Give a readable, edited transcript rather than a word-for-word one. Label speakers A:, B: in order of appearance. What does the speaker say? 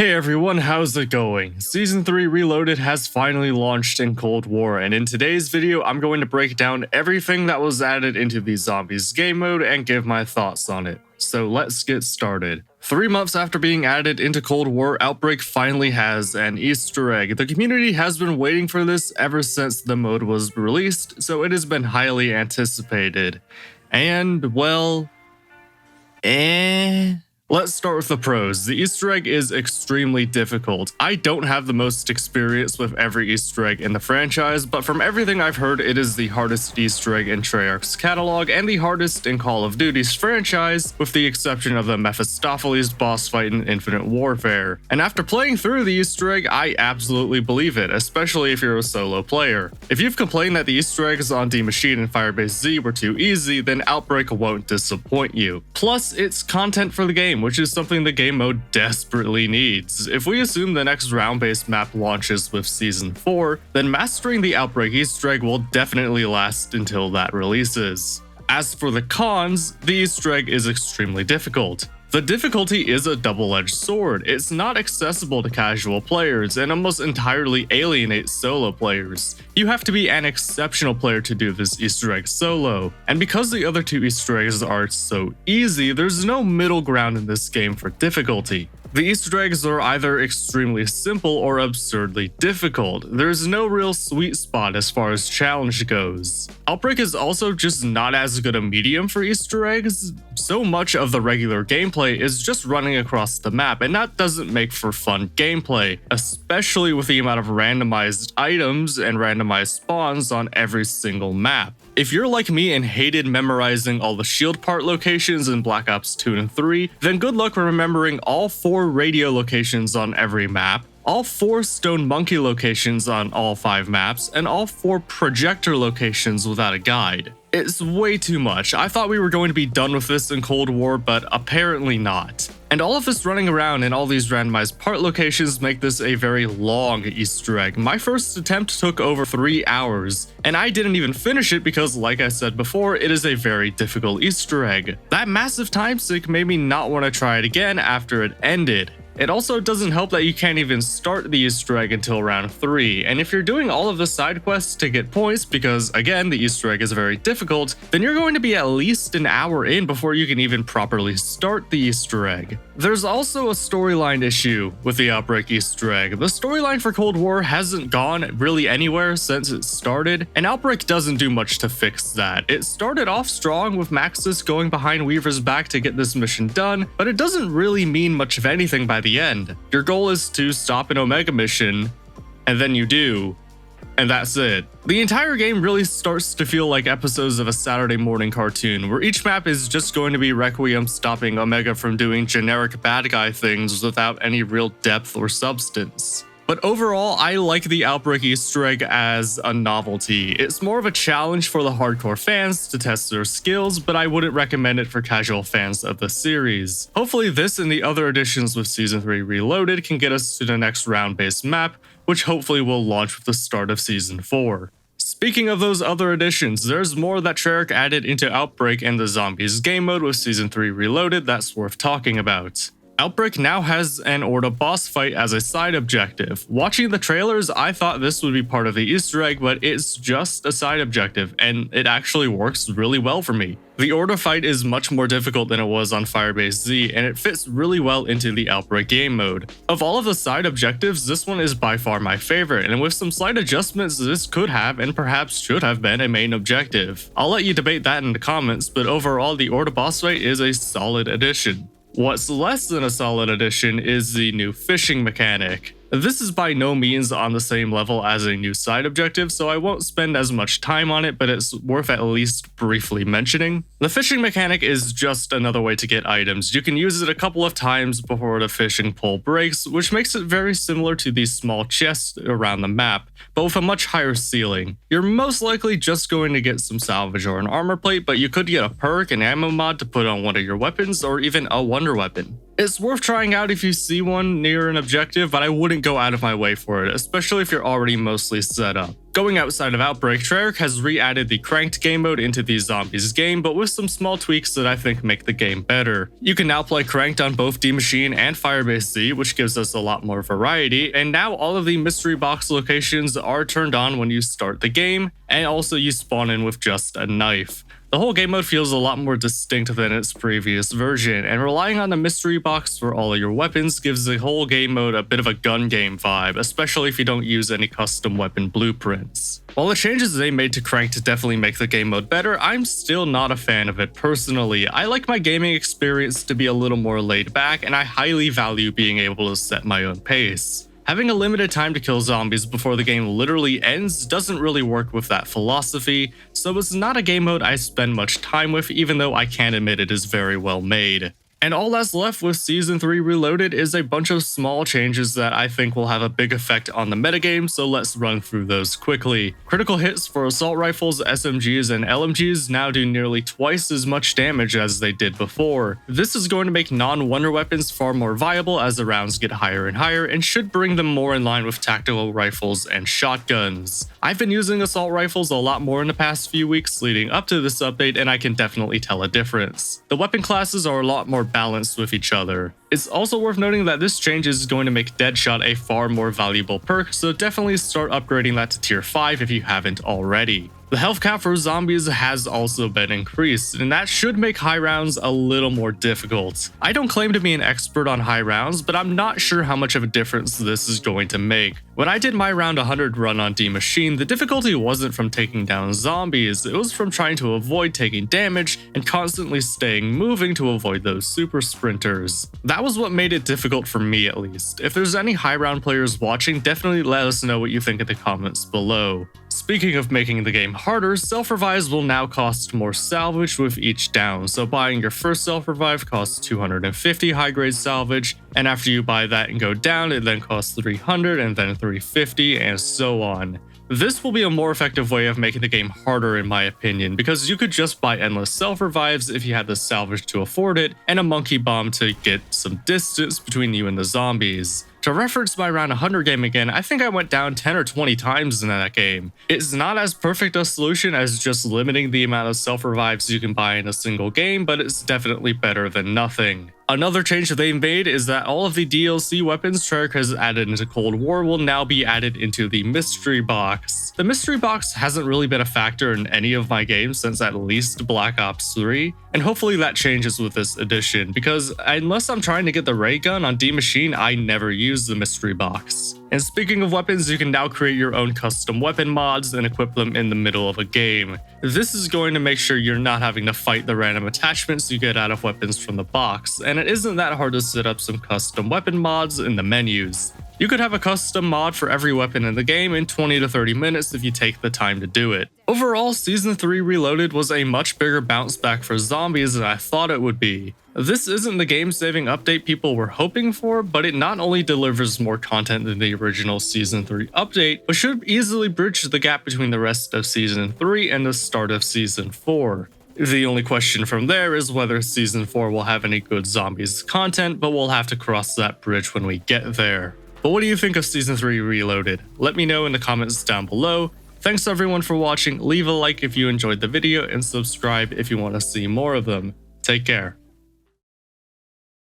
A: Hey everyone, how's it going? Season 3 Reloaded has finally launched in Cold War, and in today's video I'm going to break down everything that was added into the Zombies game mode and give my thoughts on it. So let's get started. 3 months after being added into Cold War, Outbreak finally has an Easter egg. The community has been waiting for this ever since the mode was released, so it has been highly anticipated. And, well, Let's start with the pros. The Easter egg is extremely difficult. I don't have the most experience with every Easter egg in the franchise, but from everything I've heard, it is the hardest Easter egg in Treyarch's catalog and the hardest in Call of Duty's franchise, with the exception of the Mephistopheles boss fight in Infinite Warfare. And after playing through the Easter egg, I absolutely believe it, especially if you're a solo player. If you've complained that the Easter eggs on D Machine and Firebase Z were too easy, then Outbreak won't disappoint you. Plus, it's content for the game, which is something the game mode desperately needs. If we assume the next round-based map launches with Season 4, then mastering the Outbreak Easter egg will definitely last until that releases. As for the cons, the Easter egg is extremely difficult. The difficulty is a double-edged sword. It's not accessible to casual players and almost entirely alienates solo players. You have to be an exceptional player to do this Easter egg solo. And because the other two Easter eggs are so easy, there's no middle ground in this game for difficulty. The Easter eggs are either extremely simple or absurdly difficult. There's no real sweet spot as far as challenge goes. Outbreak is also just not as good a medium for Easter eggs. So much of the regular gameplay is just running across the map, and that doesn't make for fun gameplay, especially with the amount of randomized items and randomized spawns on every single map. If you're like me and hated memorizing all the shield part locations in Black Ops 2 and 3, then good luck remembering all 4 radio locations on every map, all 4 Stone Monkey locations on all 5 maps, and all 4 projector locations without a guide. It's way too much. I thought we were going to be done with this in Cold War, but apparently not. And all of this running around in all these randomized part locations make this a very long Easter egg. My first attempt took over 3 hours, and I didn't even finish it because, like I said before, it is a very difficult Easter egg. That massive time sink made me not want to try it again after it ended. It also doesn't help that you can't even start the Easter egg until round 3, and if you're doing all of the side quests to get points, because again the Easter egg is very difficult, then you're going to be at least an hour in before you can even properly start the Easter egg. There's also a storyline issue with the Outbreak Easter egg. The storyline for Cold War hasn't gone really anywhere since it started, and Outbreak doesn't do much to fix that. It started off strong with Maxis going behind Weaver's back to get this mission done, but it doesn't really mean much of anything by the end. Your goal is to stop an Omega mission, and then you do, and that's it. The entire game really starts to feel like episodes of a Saturday morning cartoon, where each map is just going to be Requiem stopping Omega from doing generic bad guy things without any real depth or substance. But overall, I like the Outbreak Easter egg as a novelty. It's more of a challenge for the hardcore fans to test their skills, but I wouldn't recommend it for casual fans of the series. Hopefully this and the other additions with Season 3 Reloaded can get us to the next round-based map, which hopefully will launch with the start of Season 4. Speaking of those other additions, there's more that Treyarch added into Outbreak and the Zombies game mode with Season 3 Reloaded that's worth talking about. Outbreak now has an Orda boss fight as a side objective. Watching the trailers, I thought this would be part of the Easter egg, but it's just a side objective, and it actually works really well for me. The Orda fight is much more difficult than it was on Firebase Z, and it fits really well into the Outbreak game mode. Of all of the side objectives, this one is by far my favorite, and with some slight adjustments, this could have and perhaps should have been a main objective. I'll let you debate that in the comments, but overall, the Orda boss fight is a solid addition. What's less than a solid addition is the new fishing mechanic. This is by no means on the same level as a new side objective, so I won't spend as much time on it, but it's worth at least briefly mentioning. The fishing mechanic is just another way to get items. You can use it a couple of times before the fishing pole breaks, which makes it very similar to these small chests around the map, but with a much higher ceiling. You're most likely just going to get some salvage or an armor plate, but you could get a perk, an ammo mod to put on one of your weapons, or even a wonder weapon. It's worth trying out if you see one near an objective, but I wouldn't go out of my way for it, especially if you're already mostly set up. Going outside of Outbreak, Treyarch has re-added the Cranked game mode into the Zombies game, but with some small tweaks that I think make the game better. You can now play Cranked on both D Machine and Firebase Z, which gives us a lot more variety, and now all of the mystery box locations are turned on when you start the game, and also you spawn in with just a knife. The whole game mode feels a lot more distinct than its previous version, and relying on the mystery box for all of your weapons gives the whole game mode a bit of a gun game vibe, especially if you don't use any custom weapon blueprints. While the changes they made to Cranked definitely make the game mode better, I'm still not a fan of it personally. I like my gaming experience to be a little more laid back, and I highly value being able to set my own pace. Having a limited time to kill zombies before the game literally ends doesn't really work with that philosophy, so it's not a game mode I spend much time with, even though I can admit it is very well made. And all that's left with Season 3 Reloaded is a bunch of small changes that I think will have a big effect on the metagame, so let's run through those quickly. Critical hits for assault rifles, SMGs, and LMGs now do nearly twice as much damage as they did before. This is going to make non-wonder weapons far more viable as the rounds get higher and higher, and should bring them more in line with tactical rifles and shotguns. I've been using assault rifles a lot more in the past few weeks leading up to this update, and I can definitely tell a difference. The weapon classes are a lot more balanced with each other. It's also worth noting that this change is going to make Deadshot a far more valuable perk, so definitely start upgrading that to tier 5 if you haven't already. The health cap for zombies has also been increased, and that should make high rounds a little more difficult. I don't claim to be an expert on high rounds, but I'm not sure how much of a difference this is going to make. When I did my round 100 run on D Machine, the difficulty wasn't from taking down zombies, it was from trying to avoid taking damage and constantly staying moving to avoid those super sprinters. That was what made it difficult for me at least. If there's any high round players watching, definitely let us know what you think in the comments below. Speaking of making the game harder, self-revives will now cost more salvage with each down, so buying your first self-revive costs 250 high-grade salvage, and after you buy that and go down, it then costs 300 and then 350 and so on. This will be a more effective way of making the game harder in my opinion, because you could just buy endless self-revives if you had the salvage to afford it, and a monkey bomb to get some distance between you and the zombies. To reference my round 100 game again, I think I went down 10 or 20 times in that game. It's not as perfect a solution as just limiting the amount of self-revives you can buy in a single game, but it's definitely better than nothing. Another change that they made is that all of the DLC weapons Treyarch has added into Cold War will now be added into the mystery box. The mystery box hasn't really been a factor in any of my games since at least Black Ops 3, and hopefully that changes with this edition, because unless I'm trying to get the ray gun on D Machine, I never use the mystery box. And speaking of weapons, you can now create your own custom weapon mods and equip them in the middle of a game. This is going to make sure you're not having to fight the random attachments you get out of weapons from the box, and it isn't that hard to set up some custom weapon mods in the menus. You could have a custom mod for every weapon in the game in 20 to 30 minutes if you take the time to do it. Overall, Season 3 Reloaded was a much bigger bounce back for zombies than I thought it would be. This isn't the game-saving update people were hoping for, but it not only delivers more content than the original Season 3 update, but should easily bridge the gap between the rest of Season 3 and the start of Season 4. The only question from there is whether Season 4 will have any good zombies content, but we'll have to cross that bridge when we get there. But what do you think of Season 3 Reloaded? Let me know in the comments down below. Thanks everyone for watching, leave a like if you enjoyed the video, and subscribe if you want to see more of them. Take care.